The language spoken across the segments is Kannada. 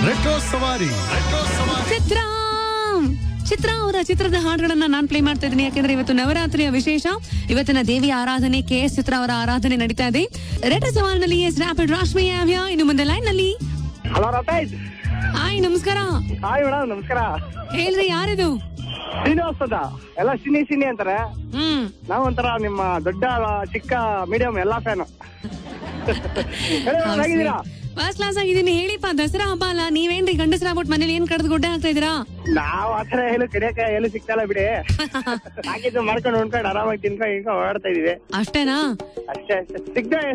ರೆಟ್ರೋ ಸವಾರಿ ಚಿತ್ರ ಅವರ ಚಿತ್ರದ ಹಾಡುಗಳನ್ನ ನಾನು ಪ್ಲೇ ಮಾಡ್ತಾ ಇದ್ದೀನಿ. ಯಾಕಂದ್ರೆ ಇವತ್ತು ನವರಾತ್ರಿಯ ವಿಶೇಷ, ಇವತ್ತಿನ ದೇವಿಯ ಆರಾಧನೆ, KS ಚಿತ್ರ ಅವರ ಆರಾಧನೆ ನಡೀತಾ ಇದೆ. ರೆಟ್ರೋ ಸವಾರಿನಲ್ಲಿ ಎಸ್ ರ್ಯಾಪಿಡ್ ರಾಶ್ಮಿ ಯಾವ್ಯ ಇನ್ನು ಮುಂದೆ ಲೈನ್ ನಲ್ಲಿ. ಹಲೋ ರಮೇಶ್. ಹಾಯ್ ನಮಸ್ಕಾರ. ಹಾಯ್ ಮೇಡಮ್ ನಮಸ್ಕಾರ. ಹೇಳ್ರಿ ಯಾರಿದು? ಶ್ರೀನಿವಾಸ್ ಅಂತ ಎಲ್ಲ ಸಿನಿ ಅಂತಾರೆ. ನಾವೊಂಥರ ನಿಮ್ಮ ದೊಡ್ಡ ಚಿಕ್ಕ ಮೀಡಿಯಂ ಎಲ್ಲಾ ಫ್ಯಾನ್. ಹೇಗಿದ್ದೀರಾ? ಫಸ್ಟ್ ಕ್ಲಾಸ್ ಆಗಿದ್ದೀನಿ. ಹೇಳಿಪ್ಪ, ದಸರಾ ಹಬ್ಬ ಅಲ್ಲ, ನೀವೇನ್ರಿ ಗಂಡಸರಾಗ್ಬಿಟ್ಟು ಮನೇಲಿ ಏನ್ ಕಡ್ದು ಗುಡ್ಡೆ ಹಾಕ್ತಾ ಇದೀರಾ? ನಾವ್ ಆತರ ಏನು ಕಡಿಯಕ ಎಲ್ಲೂ ಸಿಗ್ತಲ್ಲ ಬಿಡಿ. ಹಾಕಿದ್ದು ಮಾಡ್ಕೊಂಡು ಉಣ್ಕೊಂಡು ಆರಾಮಾಗಿ ತಿನ್ಕೊಂಡು ಓಡಾಡ್ತಾ ಇದೀವಿ. ಅಷ್ಟೇನಾ? ಅಷ್ಟೇ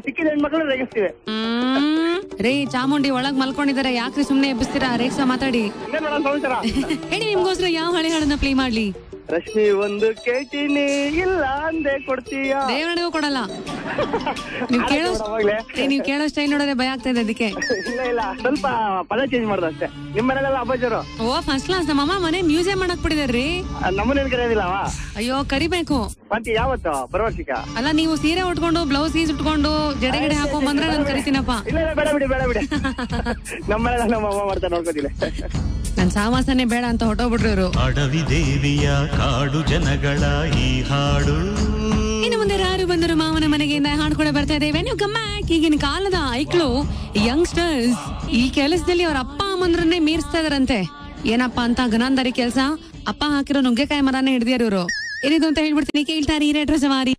ಸಿಕ್ಕಿದ ಹೆಣ್ಮಕ್ಳು ರೇಗಿಸ್ತೀವಿ. ರೇ ಚಾಮುಂಡಿ ಒಳಗ್ ಮಲ್ಕೊಂಡಿದಾರೆ, ಯಾಕ್ರಿ ಸುಮ್ನೆ ಎಬ್ಬಿಸ್ತೀರಾ? ರೇಕ್ಸ ಮಾತಾಡಿ. ಇನ್ನೇನ್ ಮೇಡಮ್ ಸಮಾಚಾರ? ಹೇಳಿ, ನಿಮ್ಗೋಸ್ಕರ ಯಾವ ಹಳೆ ಹಾಡನ್ನ ಪ್ಲೇ ಮಾಡ್ಲಿ? ರಶ್ಮಿ ಒಂದು ಕೇಳ್ತೀನಿ, ಇಲ್ಲ ಅಂದೆ ಕೊಡ್ತೀಯಾ? ದೇವರಣಿಗೂ ಕೊಡಲ್ಲ. ನೀವ್ ಕೇಳೋ ಸ್ಟೈಲ್ ನೋಡಿದ್ರೆ ಭಯ ಆಗ್ತಾ ಇದೆ ಅದಕ್ಕೆ. ಇಲ್ಲ ಸ್ವಲ್ಪ ಪದ ಚೇಂಜ್ ಮಾಡ್ದ ಅಷ್ಟೇ. ನಿಮ್ ಮನೇಲೆಲ್ಲ ಹಬ್ಬಜರು? ಓ ಫಸ್ಟ್ ಕ್ಲಾಸ್. ನಮ್ಮಮ್ಮ ಮನೆ ಮ್ಯೂಸಿಯಂ ಮಾಡಕ್ ಬಿಟ್ಟಿದಾರ್ರಿ. ನಮ್ಮನೇನ್ ಕರೆಯೋದಿಲ್ಲವಾ? ಅಯ್ಯೋ ಕರಿಬೇಕು. ಮತ್ತೆ ಯಾವತ್ತು ಬರವರ್ಷಿಕ? ಅಲ್ಲ, ನೀವು ಸೀರೆ ಉಟ್ಕೊಂಡು ಬ್ಲೌಸ್ ಗೀಸ್ ಉಟ್ಕೊಂಡು ಜಡೆ ಹಾಕೊಂಡ್ ಬಂದ್ರೆ ನಾನು ಕರಿತೀನಪ್ಪ. ಇಲ್ಲ ಬೇಡ ಬಿಡಿ. ನಮ್ಮನೆಲ್ಲ ನಮ್ಮ ಅಮ್ಮ ಮಾಡ್ತಾರೆ, ನೋಡ್ಕೋತಿಲ್ಲ. ನನ್ ಸಾವಾಸನೆ ಬೇಡ ಅಂತ ಹೊಟ್ಟೋಗ್ಬಿಟ್ರು ಇವರು. ಅಡವಿ ದೇವಿಯ ಕಾಡು ಜನಗಳ ಈ ಹಾಡು. ಇನ್ನು ಮುಂದೆ ಯಾರು ಬಂದರು ಮಾವನ ಮನೆಗೆಯಿಂದ ಹಾಡು ಕೂಡ ಬರ್ತಾ ಇದೆ. When you come back. ಈಗಿನ ಕಾಲದ ಐಕ್ಳು ಯಂಗ್ಸ್ಟರ್ಸ್ ಈ ಕೆಲಸದಲ್ಲಿ ಅವ್ರ ಅಪ್ಪ ಅಮ್ಮಂದ್ರನ್ನೇ ಮೀರಿಸ್ತಾ ಇದಾರಂತೆ. ಏನಪ್ಪಾ ಅಂತ ಗನಾಂದಾರಿ ಕೆಲಸ. ಅಪ್ಪ ಹಾಕಿರೋ ನುಗ್ಗೆಕಾಯಿ ಮರನೇ ಹಿಡಿದ್ಯಾರ ಇವರು. ಏನಿದು ಅಂತ ಹೇಳ್ಬಿಡ್ತೀನಿ, ಕೇಳ್ತಾರೆ ಈ ರೆಟ್ರೋ ಸವಾರಿ.